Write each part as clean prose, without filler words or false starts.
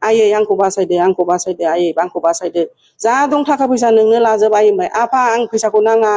आयै आंखौ बासायदो आयै आंखौ बासायदो जा दं थाखा फैसा नोंनो लाजोब आयै होनबाय आफा आं फैसाखौ नाङा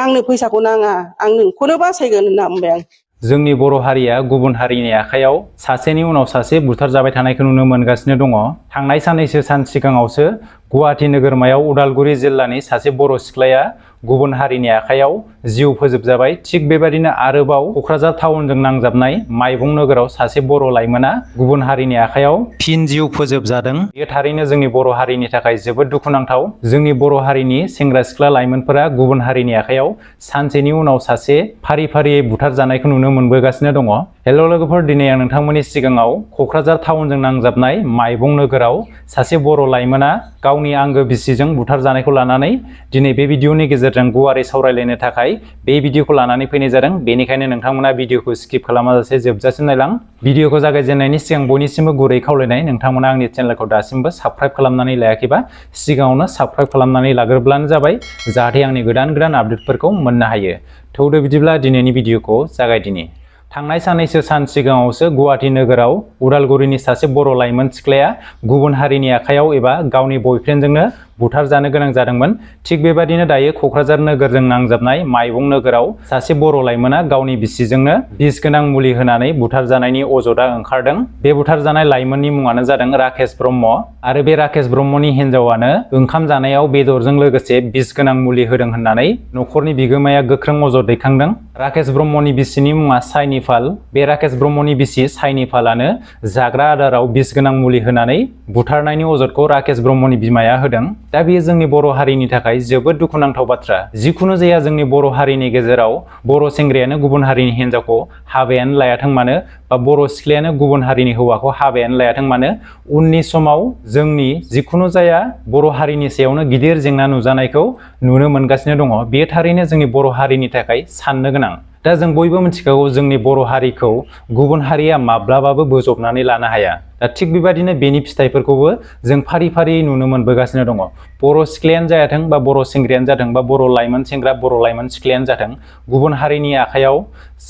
आंनो फैसाखौ नाङा आं नोंखौनो बासायगोन होनना बुंबाय आं। जोंनि बर' हारिया गुबुन हारिनि आखायाव सासेनि उनाव सासे बुथारजाबाय थानायखौ नुनो मोनगासिनो दङ। थांनाय साननैसो सान सिगाङावसो गुवाहाटी नोगोरमायाव उदालगुरि जिल्लानि सासे बर' सिख्लाया गुबुन हारिनि आखायाव जिउ फोजोबजाबाय। थिग बेबायदिनो आरोबाव क'क्राझार टाउनजों नांजाबनाय माइबं नोगोराव सासे बर' लाइमोना गुबुन हारिनि आखायाव फिन जिउ फोजोबजादों। बेयो थारैनो जोंनि बर' हारिनि थाखाय जोबोद दुखुनांथाव। जोंनि बर' हारिनि सेंग्रा सिख्ला लाइमोनफोरा गुबुन हारिनि आखायाव सानसेनि उनाव सासे फारि फारियै बुथारजानायखौ नुनो मोनबोगासिनो दङ। हेल' लोगोफोर, दिनै आं नोंथांमोननि सिगाङाव क'क्राझार टाउनजों नांजाबनाय माइबं नोगोराव सासे बर' लाइमोना गावनि आंगो बिसिजों बुथारजानायखौ लानानै दिनै बे भिडिअनि गेजेरजों गुवारै सावरायलायनो थाखाय बे भिडिअखौ लानानै फैनाय जादों। बेनिखायनो नोंथांमोना भिडिअखौ स्किप खालामाजासे जोबजासिम नायलां। भिडिअखौ जागायजेननायनि सिगां बयनिसिमबो गुरै खावलायनाय, नोंथांमोना आंनि चेनेलखौ दासिमबो साबस्क्राइब खालामनानै लायाखैबा सिगाङावनो साबस्क्राइब खालामनानै लाग्रोब्लानो जाबाय, जाहाथे आंनि गोदान गोदान आपडेटफोरखौ मोननो हायो। थौदो बिदिब्ला दिनैनि भिडिअखौ जागायदिनि। थांनाय साननैसो सान सिगाङावसो गुवाहाटी नोगोराव उदालगुरिनि सासे बर' लाइमोन सिख्लाया गुबुन हारिनि आखायाव एबा गावनि बयफ्रेन्डजोंनो बुथारजानो गोनां जादोंमोन। थिग बेबायदिनो दायो क'क्राझार नोगोरजों नांजाबनाय माइबं नोगोराव सासे बर' लाइमोना गावनि बिसिजोंनो बिस गोनां मुलि होनानै बुथारजानायनि अजदआ ओंखारदों। बे बुथारजानाय लाइमोननि मुङानो जादों राकेश ब्रह्म आरो बे राकेश ब्रह्मनि हिन्जावानो ओंखाम जानायाव बेदरजों लोगोसे बिस गोनां मुलि होदों होननानै न'खरनि बिगोमाया गोख्रों अजद दैखांदों। राकेश ब्रह्मनि बिसिनि मुङा साइनिफाल। बे राकेश ब्रह्मनि बिसि साइनिफालानो जाग्रा आदाराव बिस गोनां मुलि होनानै बुथारनायनि अजदखौ राकेश ब्रह्मनि बिमाया होदों। दा बेयो जोंनि बर' हारिनि थाखाय जोबोद दुखुनांथाव बाथ्रा। जिखुनु जाया जोंनि बर' हारिनि गेजेराव बर' सेंग्रायानो गुबुन हारिनि हिन्जावखौ हाबायानो लायाथों मानो बा बर' सिख्लायानो गुबुन हारिनि हौवाखौ हाबायानो लायाथों मानो, उननि समाव जोंनि जिखुनु जाया बर' हारिनि सायावनो गिदिर जेंना नुजानायखौ नुनो मोनगासिनो दङ। बेयो थारैनो जोंनि बर' हारिनि थाखाय साननो गोनां। दा जों बयबो मिथिखागौ जोंनि बर' हारिखौ गुबुन हारिया माब्लाबाबो बोजबनानै लानो हाया। दा थिग बेबायदिनो बेनि फिथाइफोरखौबो जों फारि फारि नुनो मोनबोगासिनो दङ। बर' सिख्लायानो जायाथों बा बर' सेंग्रायानो जाथों बा बर' लाइमोन सेंग्रा बर' लाइमोन सिख्लायानो जाथों, गुबुन हारिनि आखायाव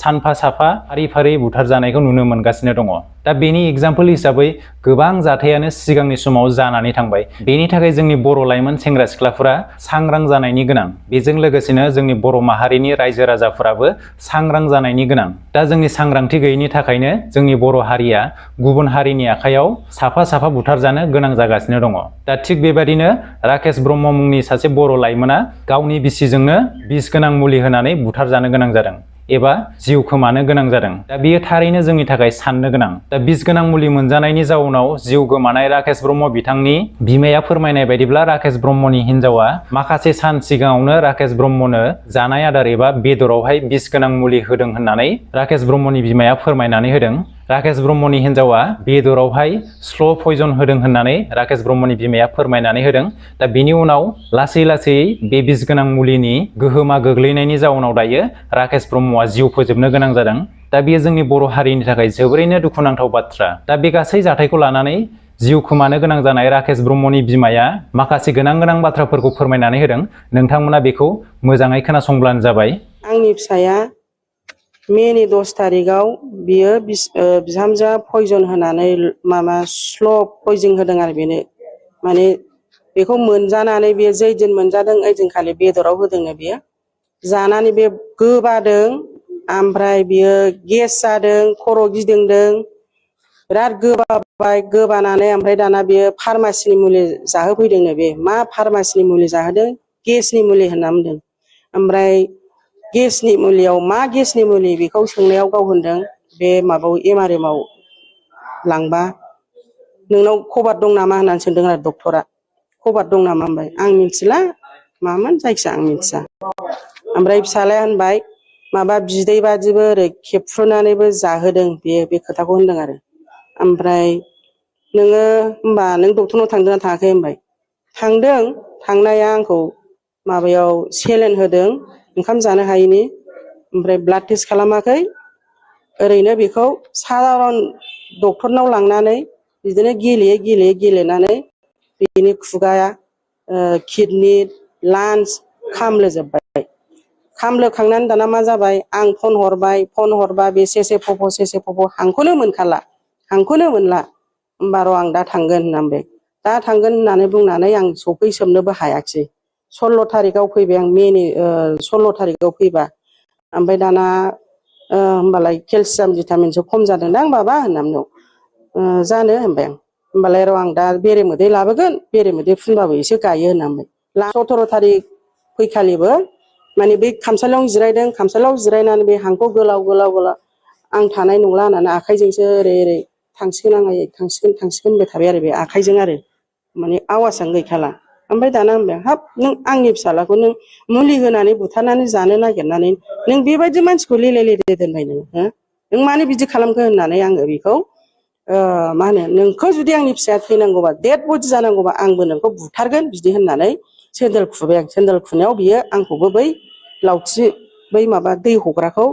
सानफा साफा फारि फारि बुथारजानायखौ नुनो मोनगासिनो दङ। दा बेनि एग्जाम्पल हिसाबै गोबां जाथायानो सिगांनि समाव जानानै थांबाय। बेनि थाखाय जोंनि बर' लाइमोन सेंग्रा सिख्लाफोरा सांग्रां जानायनि गोनां। बेजों लोगोसेनो जोंनि बर' माहारिनि रायजो राजाफोराबो सांग्रां जानायनि गोनां। दा जोंनि सांग्रांथि गैयैनि थाखायनो जोंनि बर' हारिया गुबुन हारिनि आखायाव साफा साफा बुथारजानो गोनां जागासिनो दङ। दा थिग बेबायदिनो राकेश ब्रह्म मुंनि सासे बर' लाइमोना गावनि बिसिजोंनो बिस गोनां मुलि होनानै बुथारजानो गोनां जादों एबा जिउ खोमानो गोनां जादों। दा बेयो थारैनो जोंनि थाखाय साननो गोनां। दा बिस गोनां मुलि मोनजानायनि जाउनाव जिउ गोमानाय राकेश ब्रह्म बिथांनि बिमाया फोरमायनाय बायदिब्ला राकेश ब्रह्मनि हिन्जावा माखासे सान सिगाङावनो राकेश ब्रह्मनो जानाय आदार एबा बेदरावहाय बिस गोनां मुलि होदों होननानै राकेश ब्रह्मनि बिमाया फोरमायनानै होदों। राकेश ब्रह्मनि हिन्जावा बेदरावहाय स्ल' पयजन होदों होननानै राकेश ब्रह्मनि बिमाया फोरमायनानै होदों। दा बेनि उनाव लासै लासै बे बिस गोनां मुलिनि गोहोमा गोग्लैनायनि जाउनाव दायो राकेश ब्रह्मआ जिउ फोजोबनो गोनां जादों। दा बेयो जोंनि बर' हारिनि थाखाय जोबोरैनो दुखुनांथाव बाथ्रा। दा बे गासै जाथायखौ लानानै जिउ खोमानो गोनां जानाय राकेश ब्रह्मनि बिमाया माखासे गोनां गोनां बाथ्राफोरखौ फोरमायनानै होदों। नोंथांमोना बेखौ मोजाङै खोनासंब्लानो जाबाय। आंनि फिसाया मेनि 10 थारिखआव बियो बिहामजोआ पयजन होनानै स्ल' पयजन होदों आरो बेनो। माने बेखौ मोनजानानै बेयो जै दिन मोनजादों ओइदिनखालि बेदराव होदोंनो बेयो जानानै बे गोबादों, ओमफ्राय बियो गेस जादों, खर' गिदिंदों, बिराद गोबाबाय। गोबानानै ओमफ्राय दाना बेयो फार्मासिनि मुलि जाहोफैदोंनो। बे मा फार्मासिनि मुलि जाहोदों? गेसनि मुलि होनना बुंदों। ओमफ्राय गेसनि मुलियाव मा गेसनि मुलि बेखौ सोंनायाव गाव होनदों बे माबायाव MRM आव लांबा नोंनाव खबर दं नामा होननानै सोंदों आरो डक्टरा। खबर दं नामा होनबाय, आं मिथिला मामोन, जायखिया आं मिथिया। ओमफ्राय फिसालाया होनबाय माबा बिदै बादिबो ओरै खेबफ्रुनानैबो जाहोदों बेयो, बे खोथाखौ होनदों आरो। ओमफ्राय नोङो होनबा नों डक्टरनाव थांदोंना थाङाखै होनबाय। थांदों थांनाया, आंखौ माबायाव सेलेन होदों ओंखाम जानो हायैनि, ओमफ्राय ब्लाड टेस्ट खालामाखै। ओरैनो बेखौ सादारन डक्टरनाव लांनानै बिदिनो गेलेनानै बेनि खुगाया किडनि लान्स खामलोजोब्बाय। खामलोखांनानै दाना मा जाबाय, आं फन हरबाय, फन हरबा बे सेसे फब' हांखौनो मोनखाला, हांखौनो मोनला। होमबा र' आं दा थांगोन होनना बुंबाय। दा थांगोन होननानै बुंनानै आं सफैसोमनोबो हायाखिसै। 16 थारिखआव फैबाय आं मेनि 16 थारिखआव फैबा ओमफ्राय दाना होमबालाय केलसियाम भिटामिनसो खम जादोंदां बाबा होनना बुंदों। जानो होनबाय आं। होमबालाय र' आं दा बेरेमोदै लाबोगोन बेरेमोदै फुनबाबो एसे गायो होनना बुंबाय। 17 थारिख फैखालिबो माने बै खामसालियावनो जिरायदों। खामसालियाव जिरायनानै बे हांखौ गोलाव गोलाव गोलाव आं थानाय नंला होननानै आखाइजोंसो ओरै ओरै थांसिगोन आं आयै थांसिगोन होनबाय थाबाय आरो बे आखाइजों आरो माने आवाजानो गैखाला। ओमफ्राय दाना होनबाय हाब नों आंनि फिसाज्लाखौ नों मुलि होनानै बुथारनानै जानो नागिरनानै नों बेबायदि मानसिखौ लेलाय लेलाय दोनबाय नों हो नों मानो बिदि खालामखो होननानै आङो बेखौ मा होनो नोंखौ जुदि आंनि फिसाया थैनांगौबा डेड बडि जानांगौबा आंबो नोंखौ बुथारगोन बिदि होननानै सेन्देल खुबाय आं। सेन्देल खुनायाव बियो आंखौबो बै लावथि बै माबा दै हग्राखौ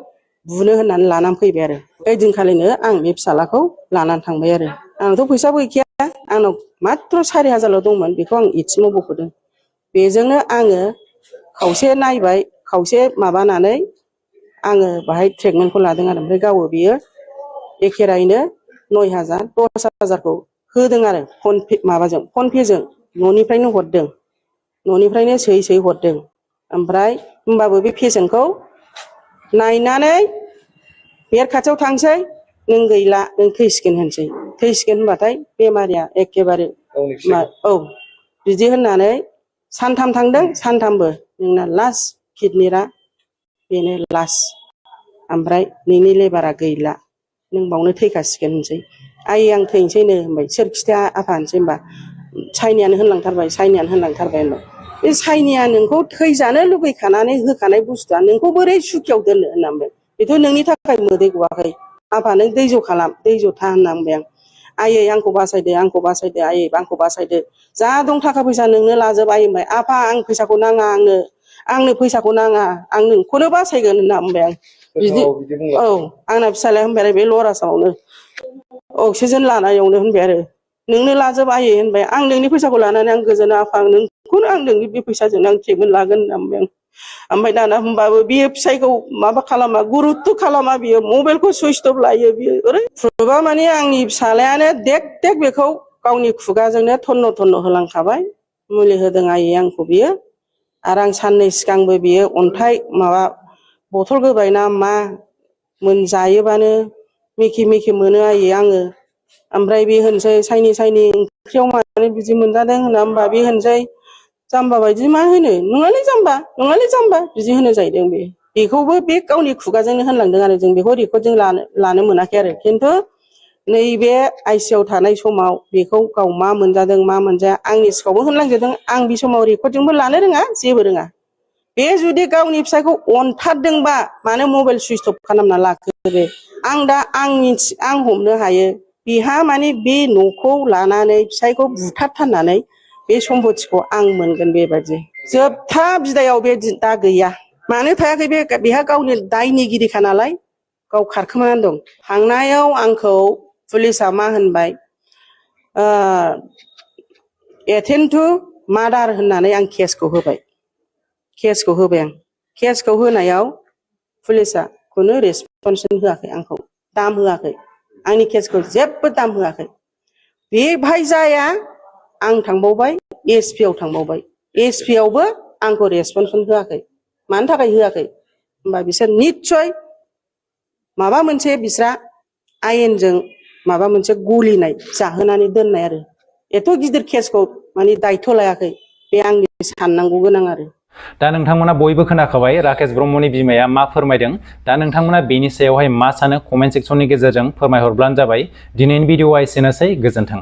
बुनो होननानै लानानै फैबाय आरो ओइदिनखालिनो आं बे फिसाज्लाखौ लानानै थांबाय आरो आंथ' फैसाबो गैखाया आंनाव माथ्र 4,000ल' दंमोन बेखौ आं एटिएमाव बख'दों। बेजोंनो आङो खावसे नायबाय खावसे माबानानै आङो बाहाय ट्रिटमेन्टखौ लादों आरो ओमफ्राय गावो बियो एखेरायैनो 9,000 10,000खौ होदों आरो माबाजों फनपेजों न'निफ्रायनो हरदों। न'निफ्रायनो सोयै सोयै हरदों। ओमफ्राय होमबाबो बे पेसेन्टखौ नायनानै बेड खाथियाव थांसै नों गैला नों थैसिगोन होनसै। थैसिगोन होनबाथाय बेमारिया एखेबारे औ बिदि होननानै सानथाम थांदों सानथामबो नोंना लास्ट किडनिकआ बेनो लास्ट ओमफ्राय नोंनि लेबारा गैला नों बावनो थैखासिगोन होनसै। आयै आं थैनोसैनो होनबाय। सोर खिथाया आफा होनसै होनबा साइनियानो होनलांथारबाय साइनियानो होनलांथारबाय होनबाय। बे साइनिया नोंखौ थैजानो लुबैखानानै होखानाय बुस्थुआ नोंखौ बोरै सुखियाव दोननो होनना बुंबाय। बेथ' नोंनि थाखाय मोदै गवाखै आफा नों दैज' खालाम दैज' था होनना बुंबाय आं। आयै आंखौ बासायदो आंखौ बासायदो आयै आंखौ बासायदो जा दं थाखा फैसा नोंनो लाजोब आयै होनबाय। आफा आं फैसाखौ नाङा आंनो फैसाखौ नाङा आं नोंखौनो बासायगोन होनना बुंबाय आं। बिदि औ आंना फिसाज्लाया होनबाय आरो बे लरासावनो अक्सिजेन लानायावनो होनबाय आरो नोंनो लाजोब आयै होनबाय। आं नोंनि फैसाखौ लानानै आं गोजोना आफा नोंखौनो आं नोंनि बे फैसाजोंनो आं ट्रिटमेन्ट लागोन होनना बुंबाय आं। ओमफ्राय दाना होनबाबो बियो फिसाइखौ माबा खालामा गुरुत्थ' खालामा बियो मबाइलखौ सुइस अफ लायो बियो ओरै फुबा माने आंनि फिसाज्लायानो देख देख बेखौ गावनि खुगाजोंनो थन्न थन्न होलांखाबाय। मुलि होदों आयै आंखौ बियो आरो आं साननै सिगांबो बियो अन्थाइ माबा बथल गोबाय ना मा मोनजायोबानो मेखे मेखे मोनो आयै आङो। ओमफ्राय बे होनसै साइनि ओंख्रियाव मानो बिदि मोनजादों होना होमबा बे होनसै जाम्बा बायदि मा होनो नङालै जाम्बा बिदि होनो जाहैदों बे बेखौबो बे गावनि खुगाजोंनो होनलांदों आरो जों बेखौ रेकर्डजों लानो मोनाखै आरो खिन्थु नैबे आइसि इउ थानाय समाव बेखौ गाव मा मोनजादों मा मोनजाया आंनि सिगाङावबो होनलांजोबदों। आं बे समाव रेकर्डजोंबो लानो रोङा जेबो रोङा। बे जुदि गावनि फिसायखौ अनथारदोंबा मानो मबाइल सुइस अफ खालामना लाखो बे आं हमनो हायो बेहा माने बे न'खौ लानानै फिसायखौ बुथारथारनानै बे सम्पतिखौ आं मोनगोन बेबायदि जोबथा बिदायाव बे दा गैया। मानो थायाखै बेहा गावनि दायनिगिरिखा नालाय गाव खारखोमानानै दं। थांनायाव आंखौ पुलिसा मा होनबाय एटेम्प टु मार्डार होननानै आं केसखौ होबाय आं केसखौ होनायाव पुलिसा खुनु रेसपन्सन होआखै आंखौ दाम होआखै आंनि केसखौ जेबो दाम होआखै। बेहाय जाया आं थांबावबाय एस पि आव थांबावबाय एस पि आवबो आंखौ रेसपन्सन होआखै। मानो थाखाय होआखै होमबा बिसोर निस्सय माबा मोनसे बिस्रा आयेनजों माबा मोनसे गलिनाय जाहोनानै दोननाय आरो एथ' गिदिर केसखौ माने दायथ' लायाखै बे आंनि साननांगौ गोनां आरो। दा नोंथांमोना बयबो खोनाखाबाय राकेश ब्रह्मनि बिमाया मा फोरमायदों। दा नोंथांमोना बेनि सायावहाय मा सानो कमेन्ट सेक्सननि गेजेरजों फोरमायहरब्लानो जाबाय। दिनैनि भिडिअआ एसेनोसै गोजोन्थों।